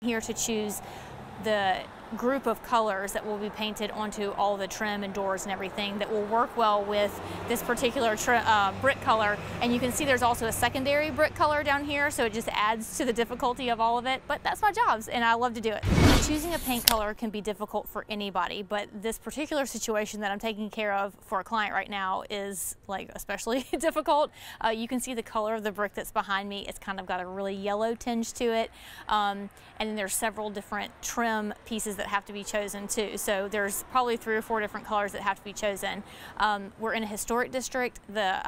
Here to choose the group of colors that will be painted onto all the trim and doors and everything that will work well with this particular brick color. And you can see there's also a secondary brick color down here, so it just adds to the difficulty of all of it, but that's my job and I love to do it. Choosing a paint color can be difficult for anybody, but this particular situation that I'm taking care of for a client right now is like especially difficult. You can see the color of the brick that's behind me. It's kind of got a really yellow tinge to it, and then there's several different trim pieces that have to be chosen too. So there's probably 3 or 4 different colors that have to be chosen. We're in a historic district. The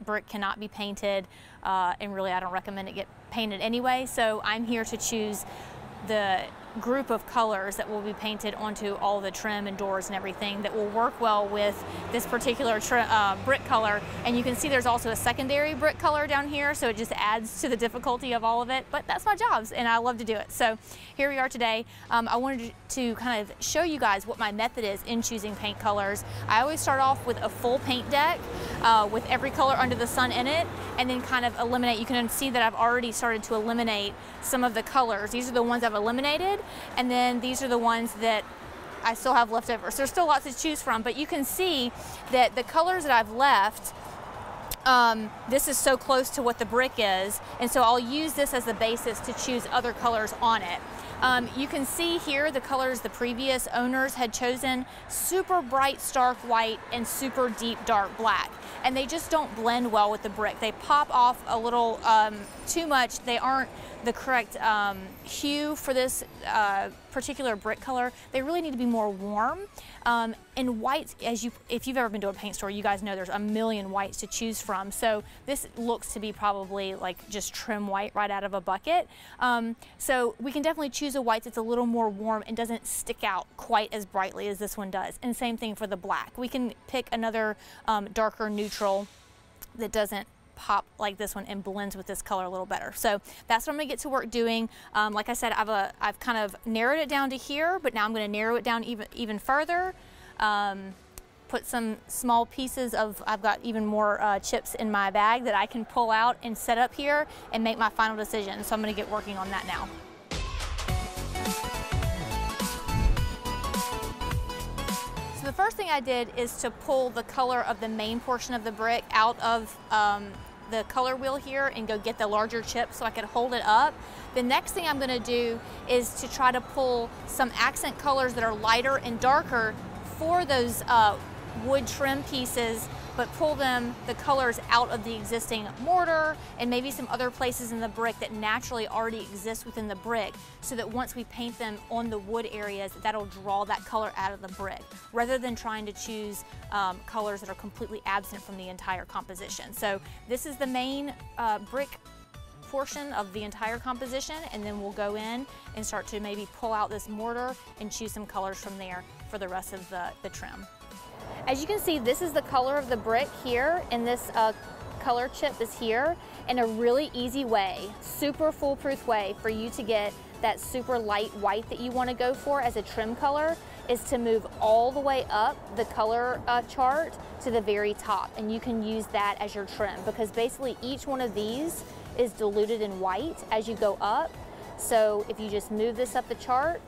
brick cannot be painted, and really I don't recommend it get painted anyway. So I'm here to choose the group of colors that will be painted onto all the trim and doors and everything that will work well with this particular brick color. And you can see there's also a secondary brick color down here, so it just adds to the difficulty of all of it, but that's my job and I love to do it. So here we are today. I wanted to kind of show you guys what my method is in choosing paint colors. I always start off with a full paint deck with every color under the sun in it, and then kind of eliminate. You can see that I've already started to eliminate some of the colors. These are the ones I've eliminated, and then these are the ones that I still have left over. So there's still lots to choose from, but you can see that the colors that I've left, this is so close to what the brick is, and so I'll use this as the basis to choose other colors on it. You can see here the colors the previous owners had chosen: super bright stark white and super deep dark black, and they just don't blend well with the brick. They pop off a little too much. They aren't the correct hue for this particular brick color. They really need to be more warm. And whites, if you've ever been to a paint store, you guys know there's a million whites to choose from. So this looks to be probably like just trim white right out of a bucket. So we can definitely choose a white that's a little more warm and doesn't stick out quite as brightly as this one does. And same thing for the black. We can pick another darker neutral that doesn't pop like this one and blends with this color a little better. So that's what I'm gonna get to work doing. Like I said, I've kind of narrowed it down to here, but now I'm gonna narrow it down even further. Put some small pieces of, I've got even more chips in my bag that I can pull out and set up here and make my final decision. So I'm gonna get working on that now. So the first thing I did is to pull the color of the main portion of the brick out of the color wheel here and go get the larger chip so I could hold it up. The next thing I'm gonna do is to try to pull some accent colors that are lighter and darker for those wood trim pieces, but pull the colors out of the existing mortar and maybe some other places in the brick that naturally already exist within the brick, so that once we paint them on the wood areas, that'll draw that color out of the brick, rather than trying to choose colors that are completely absent from the entire composition. So this is the main brick portion of the entire composition, and then we'll go in and start to maybe pull out this mortar and choose some colors from there for the rest of the trim. As you can see, this is the color of the brick here, and this color chip is here. And a really easy way, super foolproof way for you to get that super light white that you want to go for as a trim color is to move all the way up the color chart to the very top, and you can use that as your trim, because basically each one of these is diluted in white as you go up. So if you just move this up the chart,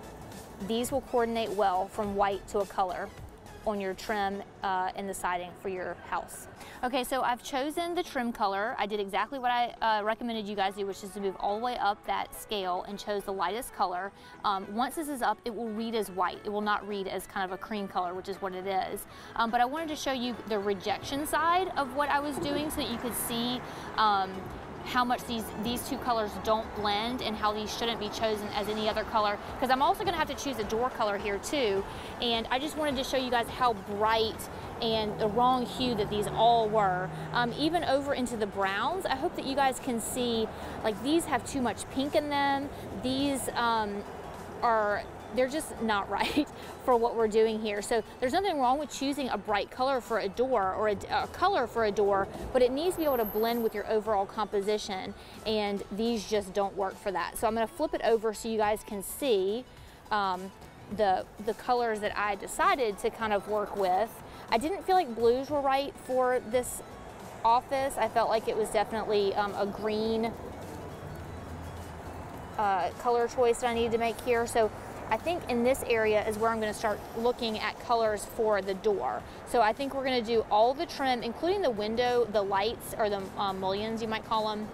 these will coordinate well from white to a color on your trim in the siding for your house. Okay, so I've chosen the trim color. I did exactly what I recommended you guys do, which is to move all the way up that scale, and chose the lightest color. Once this is up, it will read as white. It will not read as kind of a cream color, which is what it is. But I wanted to show you the rejection side of what I was doing so that you could see how much these two colors don't blend, and how these shouldn't be chosen as any other color, because I'm also going to have to choose a door color here too. And I just wanted to show you guys how bright and the wrong hue that these all were. Even over into the browns, I hope that you guys can see, like, these have too much pink in them. These they're just not right for what we're doing here. So there's nothing wrong with choosing a bright color for a door, or a color for a door, but it needs to be able to blend with your overall composition, and these just don't work for that. So I'm going to flip it over so you guys can see the colors that I decided to kind of work with. I didn't feel like blues were right for this office. I felt like it was definitely a green color choice that I needed to make here. So I think in this area is where I'm going to start looking at colors for the door. So I think we're going to do all the trim, including the window, the lights, or the mullions you might call them.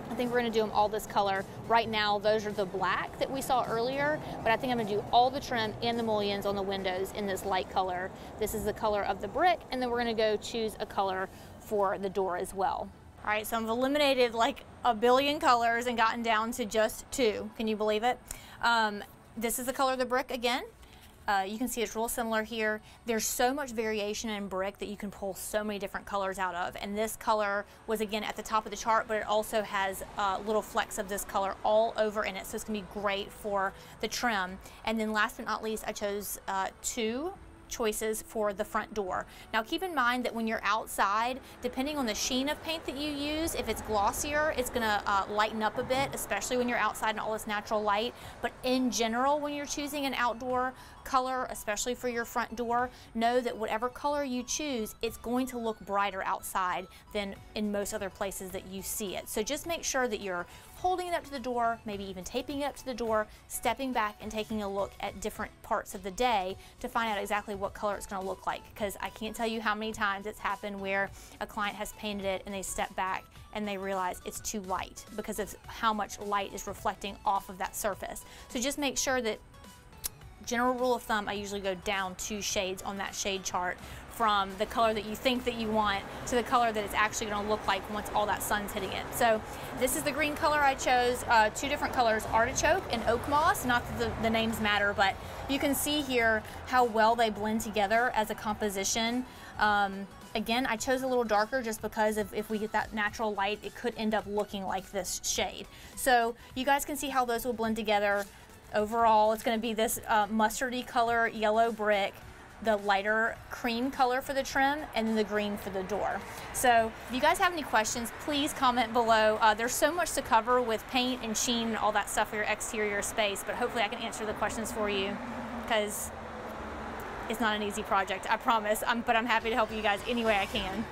I think we're going to do them all this color. Right now, those are the black that we saw earlier, but I think I'm going to do all the trim and the mullions on the windows in this light color. This is the color of the brick, and then we're going to go choose a color for the door as well. All right, so I've eliminated like a billion colors and gotten down to just 2. Can you believe it? This is the color of the brick again. You can see it's real similar here. There's so much variation in brick that you can pull so many different colors out of. And this color was again at the top of the chart, but it also has little flecks of this color all over in it. So it's gonna be great for the trim. And then last but not least, I chose 2 choices for the front door. Now keep in mind that when you're outside, depending on the sheen of paint that you use, if it's glossier, it's gonna lighten up a bit, especially when you're outside in all this natural light. But in general, when you're choosing an outdoor color, especially for your front door, know that whatever color you choose, it's going to look brighter outside than in most other places that you see it. So just make sure that you're holding it up to the door, maybe even taping it up to the door, stepping back and taking a look at different parts of the day to find out exactly what color it's going to look like. Because I can't tell you how many times it's happened where a client has painted it and they step back and they realize it's too light because of how much light is reflecting off of that surface. So just make sure that, general rule of thumb, I usually go down 2 shades on that shade chart from the color that you think that you want to the color that it's actually going to look like once all that sun's hitting it. So this is the green color I chose, 2 different colors, Artichoke and OakMoss. Not that the names matter, but you can see here how well they blend together as a composition. Again, I chose a little darker just because if we get that natural light, it could end up looking like this shade. So you guys can see how those will blend together. Overall, it's going to be this mustardy color yellow brick, the lighter cream color for the trim, and then the green for the door. So if you guys have any questions, please comment below. There's so much to cover with paint and sheen and all that stuff for your exterior space, but hopefully I can answer the questions for you because it's not an easy project, I promise. But I'm happy to help you guys any way I can.